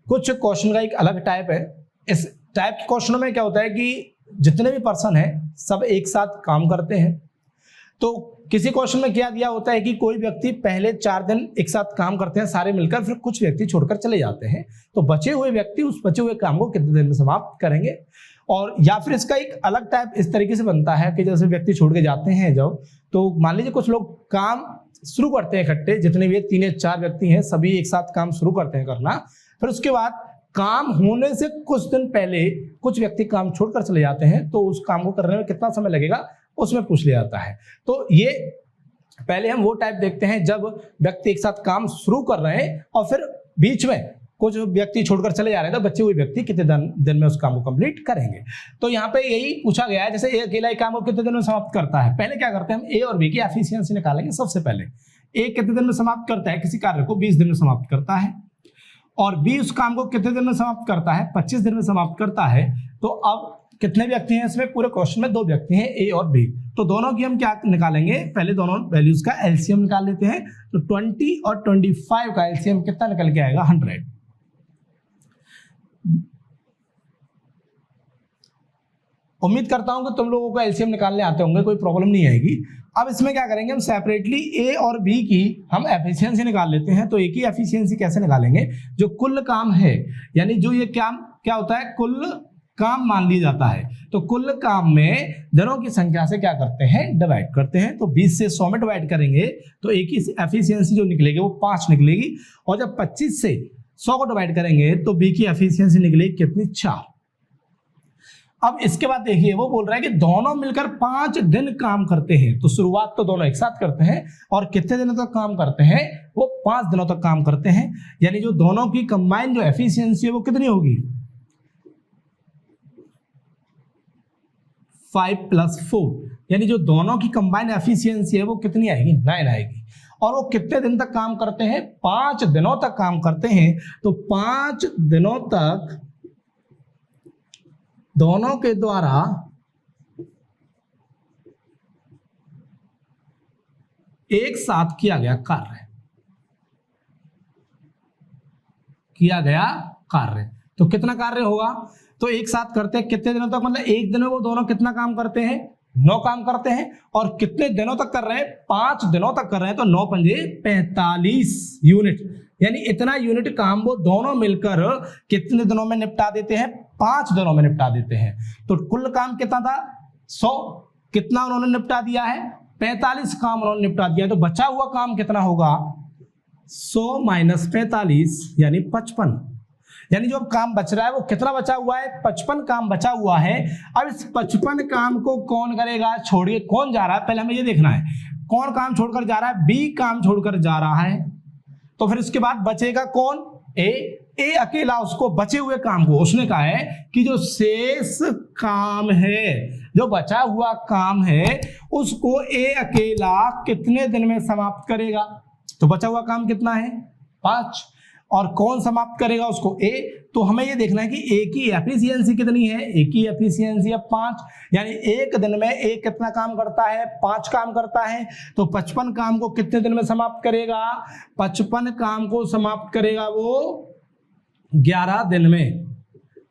कुछ क्वेश्चन का एक अलग टाइप है। इस टाइप के क्वेश्चनों में क्या होता है कि जितने भी पर्सन हैं सब एक साथ काम करते हैं। तो किसी क्वेश्चन में क्या दिया होता है कि कोई व्यक्ति पहले 4 दिन एक साथ काम करते हैं सारे मिलकर, फिर कुछ व्यक्ति छोड़कर चले जाते हैं। तो बचे हुए व्यक्ति उस बचे हुए काम को कितने दिन में समाप्त करेंगे। और या फिर इसका एक अलग टाइप इस तरीके से बनता है कि जैसे व्यक्ति छोड़ के जाते हैं जब, तो मान लीजिए कुछ लोग काम शुरू करते हैं इकट्ठे, जितने भी 3 या 4 व्यक्ति हैं सभी एक साथ काम शुरू करते हैं करना। फिर उसके बाद काम होने से कुछ दिन पहले कुछ व्यक्ति काम छोड़कर चले जाते हैं, तो उस काम को करने में कितना समय लगेगा उसमें पूछ लिया जाता है। तो ये पहले हम वो टाइप देखते हैं जब व्यक्ति एक साथ काम शुरू कर रहे हैं और फिर बीच में कुछ व्यक्ति छोड़कर चले जा रहे हैं तो बचे हुए व्यक्ति कितने दिन में उस काम को कंप्लीट करेंगे। तो यहाँ पे यही पूछा गया है, जैसे ए अकेला काम को कितने दिन में समाप्त करता है। पहले क्या करते हैं, हम ए और बी की एफिशिएंसी निकालेंगे। सबसे पहले ए कितने दिन में समाप्त करता है, किसी कार्य को 20 दिन में समाप्त करता है, और बी उस काम को कितने दिन में समाप्त करता है, 25 दिन में समाप्त करता है। तो अब कितने व्यक्ति हैं इसमें, पूरे क्वेश्चन में 2 व्यक्ति हैं, ए और बी। तो दोनों की हम क्या निकालेंगे, पहले दोनों वैल्यूज का एलसीएम निकाल लेते हैं। तो 20 और 25 का एलसीएम कितना निकल के आएगा, 100। उम्मीद करता हूं कि तुम लोगों को एलसीएम निकालने आते होंगे, कोई प्रॉब्लम नहीं आएगी। अब इसमें क्या करेंगे, हम सेपरेटली ए और बी की हम एफिशिएंसी निकाल लेते हैं। तो ए की एफिशिएंसी कैसे निकालेंगे, जो कुल काम है, यानी जो ये काम क्या होता है, कुल काम मान लिया जाता है। तो कुल काम में दिनों की संख्या से क्या करते हैं, डिवाइड करते हैं। तो 20 से 100 में डिवाइड करेंगे तो ए की एफिशिएंसी जो निकलेगी वो 5 निकलेगी, और जब 25 से 100 को डिवाइड करेंगे तो बी की एफिशिएंसी निकलेगी कितनी, 4। अब इसके बाद देखिए वो बोल रहा है कि दोनों मिलकर 5 दिन काम करते हैं। तो शुरुआत तो दोनों एक साथ करते हैं, और कितने दिनों तक काम करते हैं, वो 5 दिनों तक काम करते हैं। यानी जो दोनों की कंबाइन जो एफिशिएंसी है वो कितनी होगी, 5 + 4, यानी जो दोनों की कंबाइन एफिशिएंसी है वो कितनी आएगी, 9 आएगी। और वो कितने दिन तक काम करते हैं, 5 दिनों तक काम करते हैं। तो 5 दिनों तक दोनों के द्वारा एक साथ किया गया कार्य, तो कितना कार्य होगा, तो एक साथ करते हैं कितने दिनों तक, मतलब एक दिन में वो दोनों कितना काम करते हैं, 9 काम करते हैं। और कितने दिनों तक कर रहे हैं, 5 दिनों तक कर रहे हैं। तो 9 पंजे 45 यूनिट, यानी इतना यूनिट काम वो दोनों मिलकर कितने दिनों में निपटा देते हैं, 5 दिनों में निपटा देते हैं। तो कुल काम कितना था, 100, कितना उन्होंने निपटा दिया है, 45 काम उन्होंने निपटा दिया। तो बचा हुआ काम कितना होगा, 100 - 45 यानी 55। यानी जो काम बच रहा है वो कितना बचा हुआ है, 55 काम बचा हुआ है। अब इस 55 काम को कौन करेगा, छोड़िए कौन जा रहा है, पहले हमें ये देखना है कौन काम छोड़कर जा रहा है, बी काम छोड़कर जा रहा है। तो फिर इसके बाद बचेगा कौन, ए अकेला उसको बचे हुए काम को उसने कहा है कि जो शेष काम है, जो बचा हुआ काम है, उसको ए अकेला कितने दिन में समाप्त करेगा। तो बचा हुआ काम कितना है, 5, और कौन समाप्त करेगा उसको, ए। तो हमें ये देखना है कि ए की एफिशिएंसी कितनी है, ए की एफिशिएंसी है 5, यानी एक दिन में ए कितना काम करता है, 5 काम करता है। तो 55 काम को कितने दिन में समाप्त करेगा, 55 काम को समाप्त करेगा वो 11 दिन में।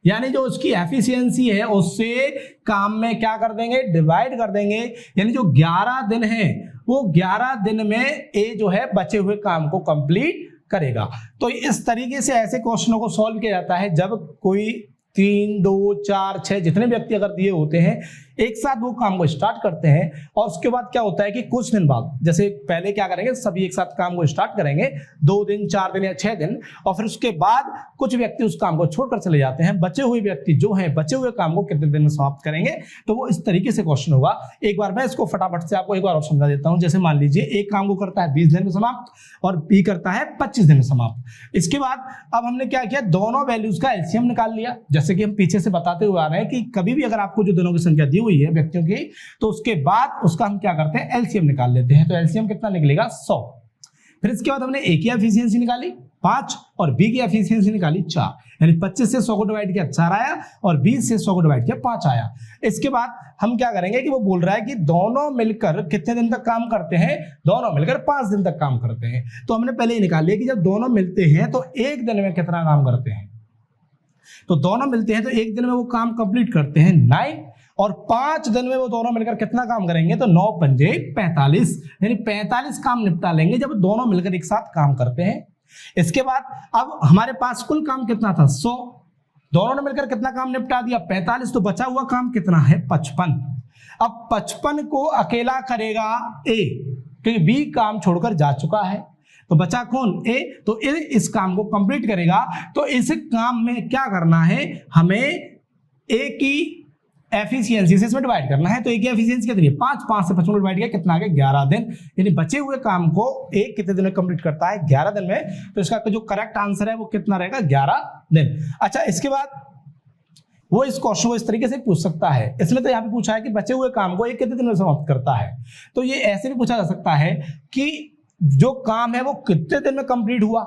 यानी जो उसकी एफिशिएंसी है उससे काम में क्या कर देंगे, डिवाइड कर देंगे। यानी जो 11 दिन है वो 11 दिन में ए जो है बचे हुए काम को कंप्लीट करेगा। तो इस तरीके से ऐसे क्वेश्चनों को सॉल्व किया जाता है जब कोई 3, 2, 4, 6 जितने व्यक्ति अगर दिए होते हैं एक साथ वो काम को स्टार्ट करते हैं। और उसके बाद क्या होता है कि कुछ दिन बाद, जैसे पहले क्या करेंगे, सभी एक साथ काम को स्टार्ट करेंगे 2 दिन, 4 दिन या 6 दिन, और फिर उसके बाद कुछ व्यक्ति उस काम को छोड़कर चले जाते हैं। बचे हुए व्यक्ति जो हैं बचे हुए काम को कितने दिन में समाप्त करेंगे। तो वो इस तरीके से क्वेश्चन होगा। एक बार मैं इसको फटाफट से आपको एक बार और समझा देता हूं। जैसे मान लीजिए एक काम को करता है 20 दिन में समाप्त और बी करता है 25 दिन में समाप्त। इसके बाद अब हमने क्या किया, दोनों वैल्यूज का एलसीएम निकाल लिया। जैसे कि हम पीछे से बताते हुए आ रहे हैं कि कभी भी अगर आपको जो दिनों की संख्या दी हुई है व्यक्तियों की, तो उसके बाद उसका हम क्या करते हैं, एलसीएम निकाल लेते हैं। तो एलसीएम कितना निकलेगा, 100। फिर इसके बाद हमने ए की एफिशिएंसी निकाली 5 और बी की एफिशिएंसी निकाली 4, यानी 25 से 100 को डिवाइड किया 4 आया, और 20 से 100 को डिवाइड किया 5 आया। इसके बाद हम क्या करेंगे कि वो बोल रहा है कि दोनों मिलकर कितने दिन तक काम करते हैं, दोनों मिलकर 5 दिन तक काम करते हैं। तो हमने पहले ही निकाल लिया कि जब दोनों मिलते हैं तो एक दिन में कितना काम करते हैं। तो दोनों मिलते हैं तो एक दिन में वो काम कंप्लीट करते हैं 9, और 5 दिन में वो दोनों मिलकर कितना काम करेंगे, तो 9 पंजे 45, यानी 45 काम निपटा लेंगे जब दोनों मिलकर एक साथ काम करते हैं। इसके बाद अब हमारे पास कुल काम कितना था, 100, दोनों ने मिलकर कितना काम निपटा दिया, 45, तो बचा हुआ काम कितना है, 55। अब 55 को अकेला करेगा ए, क्योंकि बी काम छोड़कर जा चुका है। तो बचा कौन, ए। तो ए इस काम को कंप्लीट करेगा। तो इस काम में क्या करना है, हमें ए की एफिशिएंसी से इसमें डिवाइड करना है। तो एक एफिशिएंसी कितनी है 5, 5 से 55 डिवाइड किया कितना आ गया 11 दिन, यानी बचे हुए काम को एक कितने दिन में कंप्लीट करता है 11 दिन में। तो इसका जो करेक्ट आंसर है वो कितना रहेगा 11 दिन। अच्छा, इसके बाद वो इस क्वेश्चन को इस तरीके से पूछ सकता है, इसमें तो यहाँ पे पूछा है कि बचे हुए काम को एक कितने दिन में समाप्त करता है। तो ये ऐसे भी पूछा जा सकता है कि जो काम है वो कितने दिन में कंप्लीट हुआ,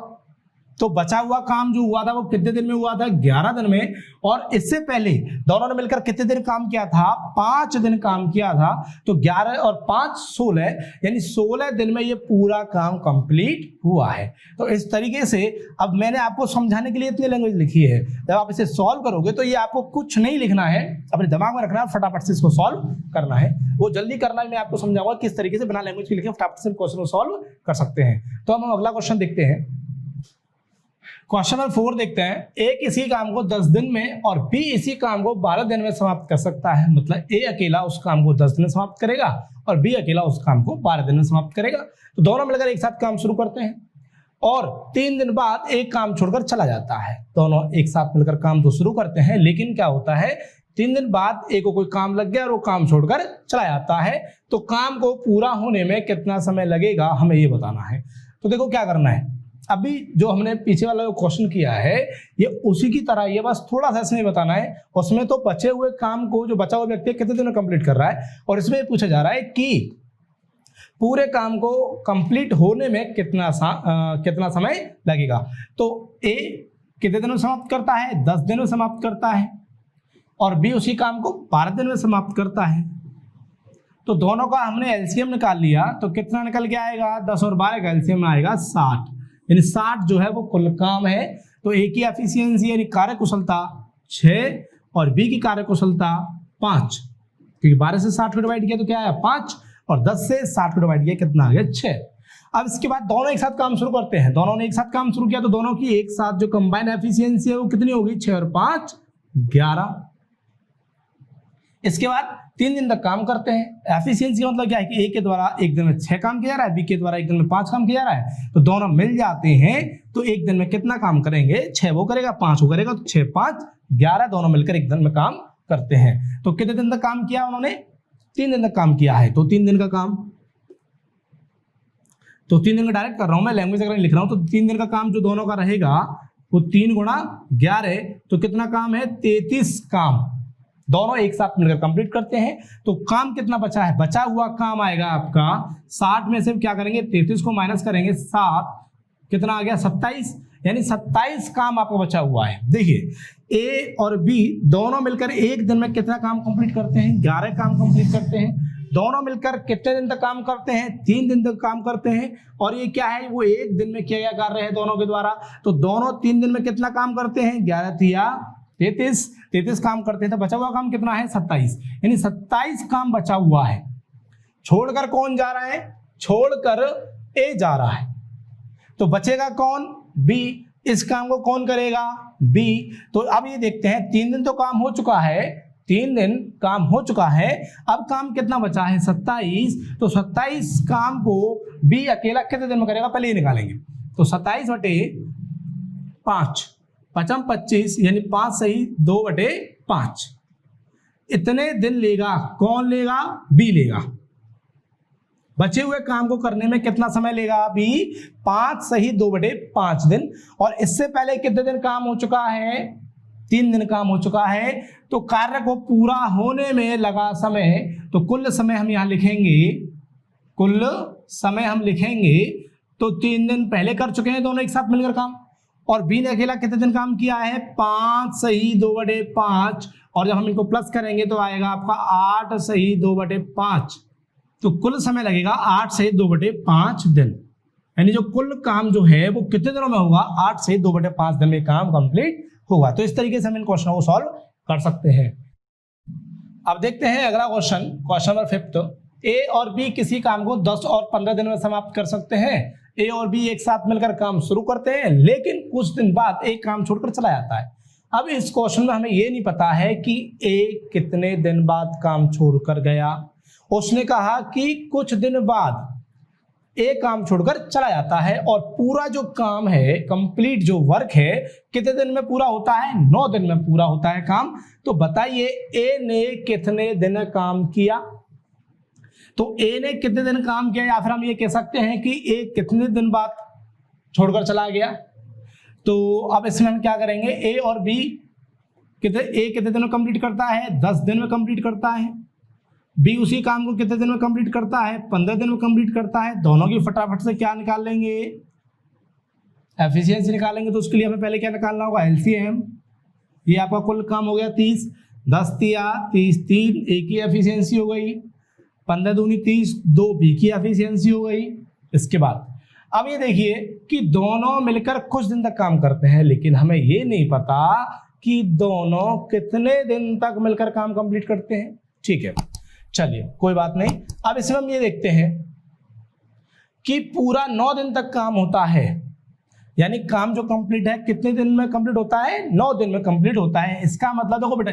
तो बचा हुआ काम जो हुआ था वो कितने दिन में हुआ था 11 दिन में, और इससे पहले दोनों ने मिलकर कितने दिन काम किया था 5 दिन काम किया था। तो 11 और 5 16, यानी 16 दिन में ये पूरा काम कंप्लीट हुआ है। तो इस तरीके से अब मैंने आपको समझाने के लिए इतनी लैंग्वेज लिखी है, जब आप इसे सॉल्व करोगे तो ये आपको कुछ नहीं लिखना है, अपने दिमाग में रखना है, फटाफट से इसको सॉल्व करना है। वो जल्दी करना है, मैं आपको समझाऊंगा किस तरीके से बिना लैंग्वेज के लिखे फटाफट से क्वेश्चन को सॉल्व कर सकते हैं। तो हम अगला क्वेश्चन देखते हैं। क्वेश्चन नंबर 4 देखते हैं। ए किसी काम को 10 दिन में और बी इसी काम को 12 दिन में समाप्त कर सकता है। मतलब ए अकेला उस काम को 10 दिन में समाप्त करेगा और बी अकेला उस काम को 12 दिन में समाप्त करेगा। तो दोनों मिलकर एक साथ काम शुरू करते हैं और 3 दिन बाद एक काम छोड़कर चला जाता है। दोनों एक साथ मिलकर काम तो शुरू करते हैं, लेकिन क्या होता है 3 दिन बाद एक को कोई काम लग गया और वो काम छोड़कर चला जाता है। तो काम को पूरा होने में कितना समय लगेगा हमें ये बताना है। तो देखो क्या करना है, अभी जो हमने पीछे वाला जो क्वेश्चन किया है ये उसी की तरह, ये बस थोड़ा सा इसमें बताना है। उसमें तो बचे हुए काम को जो बचा हुआ व्यक्ति कितने दिन में कंप्लीट कर रहा है, और इसमें पूछा जा रहा है कि पूरे काम को कंप्लीट होने में कितना समय लगेगा। तो ए कितने दिन में समाप्त करता है 10 दिन में समाप्त करता है, और बी उसी काम को 12 दिन में समाप्त करता है। तो दोनों का हमने एलसीएम निकाल लिया, तो कितना निकल के आएगा 10 और 12 का एलसीएम आएगा 60, यानी 60 जो है वो कुल काम है। तो ए की एफिशिएंसी यानी कार्य कुशलता 6 और बी की कार्य कुशलता 5, क्योंकि 12 से 60 को डिवाइड किया तो क्या आया 5, और 10 से 60 को डिवाइड किया कितना आ गया 6। अब इसके बाद दोनों एक साथ काम शुरू करते हैं। दोनों ने एक साथ काम शुरू किया तो दोनों की एक साथ जो कंबाइंड एफिशिएंसी है वो कितनी होगी 6 और 5 11। इसके बाद 3 दिन तक काम करते हैं। एफिशिएंसी का मतलब क्या है कि ए के द्वारा एक दिन में 6 काम किया जा रहा है, बी के द्वारा एक दिन में 5 काम किया जा रहा है। तो दोनों मिल जाते हैं तो एक दिन में कितना काम करेंगे 6 वो करेगा 5 वो करेगा, तो 6 5 11 दोनों मिलकर एक दिन में काम करते हैं। तो कितने दिन तक काम किया उन्होंने 3 दिन तक काम किया है। तो 3 दिन का काम, तो 3 दिन का डायरेक्ट कर रहा हूं मैं, लैंग्वेज अगर लिख रहा हूं तो 3 दिन का काम जो दोनों का रहेगा वो 3 गुणा 11, तो कितना काम है 33 काम दोनों एक साथ मिलकर कंप्लीट करते हैं। तो काम कितना बचा है, बचा हुआ काम आएगा आपका 60 में से क्या करेंगे 33 को माइनस करेंगे 7, कितना आ गया 27, यानी 27 काम आपको बचा हुआ है। देखिए ए और बी दोनों मिलकर एक दिन में कितना काम कंप्लीट करते हैं 11 काम कंप्लीट करते हैं। दोनों मिलकर कितने दिन तक काम करते हैं 3 दिन तक काम करते हैं, और ये क्या है वो एक दिन में किया गया कार्य है दोनों के द्वारा। तो दोनों 3 दिन में कितना काम करते हैं 11 तिया 33 काम करते हैं। तो बचा हुआ काम कितना है 27, यानी 27 काम बचा हुआ है। छोड़कर कौन जा रहा है, छोड़कर ए जा रहा है, तो बचेगा कौन बी। इस काम को कौन करेगा बी। तो अब ये देखते हैं 3 दिन तो काम हो चुका है, 3 दिन काम हो चुका है, अब काम कितना बचा है 27। तो 27 काम को बी अकेला कितने दिन में करेगा पहले ये निकालेंगे। तो 27 बटे 5 5 25, यानी 5 सही 2 बटे 5, इतने दिन लेगा। कौन लेगा बी लेगा। बचे हुए काम को करने में कितना समय लेगा बी 5 सही 2 बटे 5 दिन। और इससे पहले कितने दिन काम हो चुका है 3 दिन काम हो चुका है। तो कार्य को पूरा होने में लगा समय, तो कुल समय हम यहां लिखेंगे, कुल समय हम लिखेंगे। तो 3 दिन पहले कर चुके हैं दोनों एक साथ मिलकर काम, और बी ने अकेला कितने दिन काम किया है 5 सही 2 बटे 5, और जब हम इनको प्लस करेंगे तो आएगा आपका 8 सही 2 बटे 5। तो कुल समय लगेगा 8 सही 2 बटे 5 दिन, यानी जो कुल काम जो है वो कितने दिनों में होगा 8 सही 2 बटे 5 दिन में काम कंप्लीट होगा। तो इस तरीके से हम इन क्वेश्चनों को सॉल्व कर सकते हैं। अब देखते हैं अगला क्वेश्चन, क्वेश्चन नंबर 5। ए और बी किसी काम को 10 और 15 दिन में समाप्त कर सकते हैं। ए और बी एक साथ मिलकर काम शुरू करते हैं, लेकिन कुछ दिन बाद एक काम छोड़कर चला जाता है। अब इस क्वेश्चन में हमें यह नहीं पता है कि ए कितने दिन बाद काम छोड़कर गया। उसने कहा कि कुछ दिन बाद एक काम छोड़कर चला जाता है, और पूरा जो काम है कंप्लीट जो वर्क है कितने दिन में पूरा होता है 9 दिन में पूरा होता है काम। तो बताइए ए ने कितने दिन काम किया। तो ए ने कितने दिन काम किया, या फिर हम ये कह सकते हैं कि ए कितने दिन बाद छोड़कर चला गया। तो अब इसमें हम क्या करेंगे, ए और बी ए कितने दिन में कंप्लीट करता है, 10 दिन में कंप्लीट करता है। बी उसी काम को कितने दिन में कंप्लीट करता है, 15 दिन में कंप्लीट करता है। दोनों की फटाफट से क्या निकाल लेंगे, एफिशिएंसी निकालेंगे। तो उसके लिए हमें पहले क्या निकालना होगा, एलसीएम। ये आपका कुल काम हो गया 30, 10 तिया 30, 3 ए की एफिशिएंसी हो गई, 15 दूनी 30, 2 बी की एफिशिएंसी हो गई। इसके बाद अब ये देखिए कि दोनों मिलकर कुछ दिन तक काम करते हैं, लेकिन हमें ये नहीं पता कि दोनों कितने दिन तक मिलकर काम कंप्लीट करते हैं। ठीक है, चलिए कोई बात नहीं। अब इसमें हम ये देखते हैं कि पूरा 9 दिन तक काम होता है, यानी काम जो कंप्लीट है कितने दिन में कंप्लीट होता है, 9 दिन में कंप्लीट होता है। इसका मतलब देखो बेटा,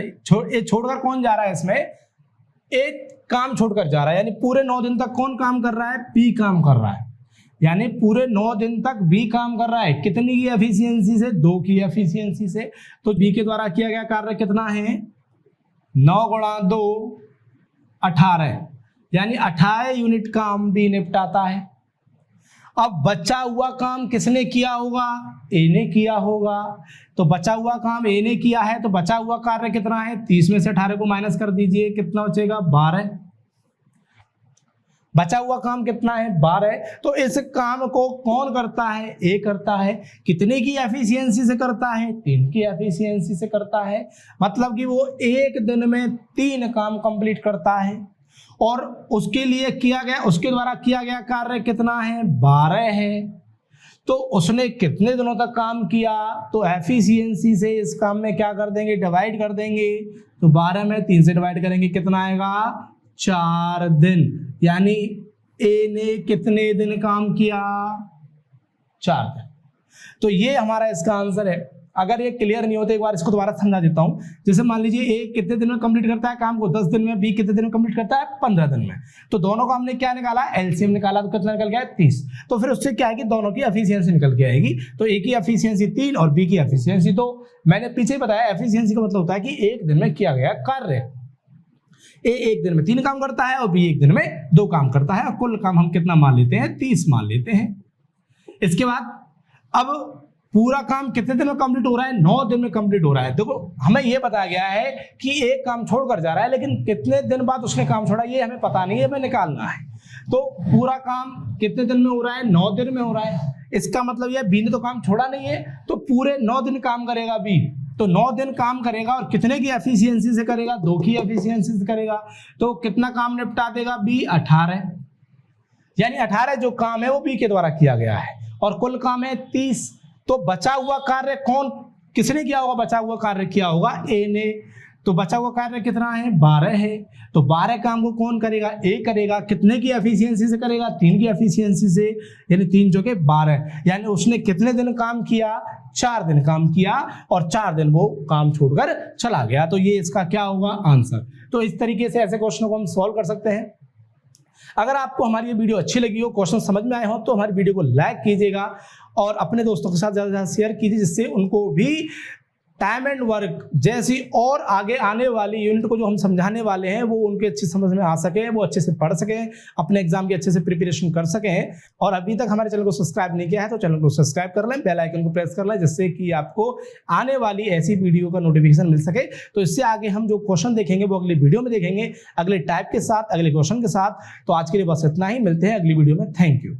ये छोड़कर कौन जा रहा है, इसमें एक काम छोड़कर जा रहा है, यानी पूरे 9 दिन तक कौन काम कर रहा है, बी काम कर रहा है। यानी पूरे 9 दिन तक बी काम कर रहा है, कितनी की एफिशिएंसी से, 2 की एफिशिएंसी से। तो बी के द्वारा किया गया कार्य कितना है, 9 गुणा 2 18, यानी 18 यूनिट काम बी निपटाता है। अब बचा हुआ काम किसने किया होगा, ए ने किया होगा। तो बचा हुआ काम ए ने किया है, तो बचा हुआ कार्य कितना है, 30 में से 18 को माइनस कर दीजिए, कितना बचेगा, 12। बचा हुआ काम कितना है, 12। तो इस काम को कौन करता है, ए करता है। कितने की एफिशिएंसी से करता है, 3 की एफिशिएंसी से करता है। मतलब कि वो एक दिन में 3 काम कंप्लीट करता है, और उसके लिए किया गया, उसके द्वारा किया गया कार्य कितना है, 12 है। तो उसने कितने दिनों तक काम किया, तो एफिशिएंसी से इस काम में क्या कर देंगे, डिवाइड कर देंगे। तो 12 में 3 से डिवाइड करेंगे, कितना आएगा, 4 दिन। यानी ए ने कितने दिन काम किया, 4 दिन। तो ये हमारा इसका आंसर है। अगर ये क्लियर नहीं होता, एक बार इसको दोबारा समझा देता हूं। जैसे मान लीजिए ए कितने दिन में कंप्लीट करता है काम को, 10 दिन में। बी कितने दिन में कंप्लीट करता है, 15 दिन में। तो दोनों का हमने क्या निकाला, एलसीएम निकाला, तो कितना निकल गया, 30। तो फिर उससे क्या है कि दोनों की एफिशिएंसी निकल के आएगी। तो ए की एफिशिएंसी 3 और बी की एफिशिएंसी 2। मैंने पीछे बताया एफिशिएंसी का मतलब होता है कि एक दिन में किया गया कार्य। ए एक दिन में 3 काम करता है और बी एक दिन में 2 काम करता है, और कुल काम हम कितना मान लेते हैं, 30 मान लेते हैं। इसके बाद अब पूरा काम कितने दिन में कंप्लीट हो रहा है, 9 दिन में कंप्लीट हो रहा है। देखो हमें यह बताया गया है कि एक काम छोड़कर जा रहा है, लेकिन कितने दिन बाद उसने काम छोड़ा ये हमें पता नहीं है, हमें निकालना है। तो पूरा काम कितने दिन में हो रहा है, 9 दिन में हो रहा है। इसका मतलब यह बी ने तो काम छोड़ा नहीं है, तो पूरे 9 दिन काम करेगा बी। तो 9 दिन काम करेगा, और कितने की एफिशिएंसी से करेगा, 2 की एफिशिएंसी से करेगा। तो कितना काम निपटा देगा बी, 18। यानी 18 जो काम है वो बी के द्वारा किया गया है, और कुल काम है 30। तो बचा हुआ कार्य किसने किया होगा, बचा हुआ कार्य किया होगा ए ने। तो बचा हुआ कार्य कितना है, 12 है। तो 12 काम को कौन करेगा, ए करेगा। कितने की एफिशिएंसी से करेगा, 3 की एफिशिएंसी से, यानी 3 जो के 12। यानी उसने कितने दिन काम किया, 4 दिन काम किया, और 4 दिन वो काम छोड़कर चला गया। तो ये इसका क्या होगा, आंसर। तो इस तरीके से ऐसे क्वेश्चनों को हम सॉल्व कर सकते हैं। अगर आपको हमारी ये वीडियो अच्छी लगी हो, क्वेश्चन समझ में आए हो, तो हमारी वीडियो को लाइक कीजिएगा और अपने दोस्तों के साथ ज़्यादा से ज़्यादा शेयर कीजिए, जिससे उनको भी टाइम एंड वर्क जैसी और आगे आने वाली यूनिट को जो हम समझाने वाले हैं वो उनके अच्छी समझ में आ सके, वो अच्छे से पढ़ सकें, अपने एग्जाम की अच्छे से प्रिपरेशन कर सकें। और अभी तक हमारे चैनल को सब्सक्राइब नहीं किया है तो चैनल को सब्सक्राइब कर लें, बेल आइकन को प्रेस कर लें, जिससे कि आपको आने वाली ऐसी वीडियो का नोटिफिकेशन मिल सके। तो इससे आगे हम जो क्वेश्चन देखेंगे वो अगली वीडियो में देखेंगे, अगले टाइप के साथ, अगले क्वेश्चन के साथ। तो आज के लिए बस इतना ही, मिलते हैं अगली वीडियो में। Thank you.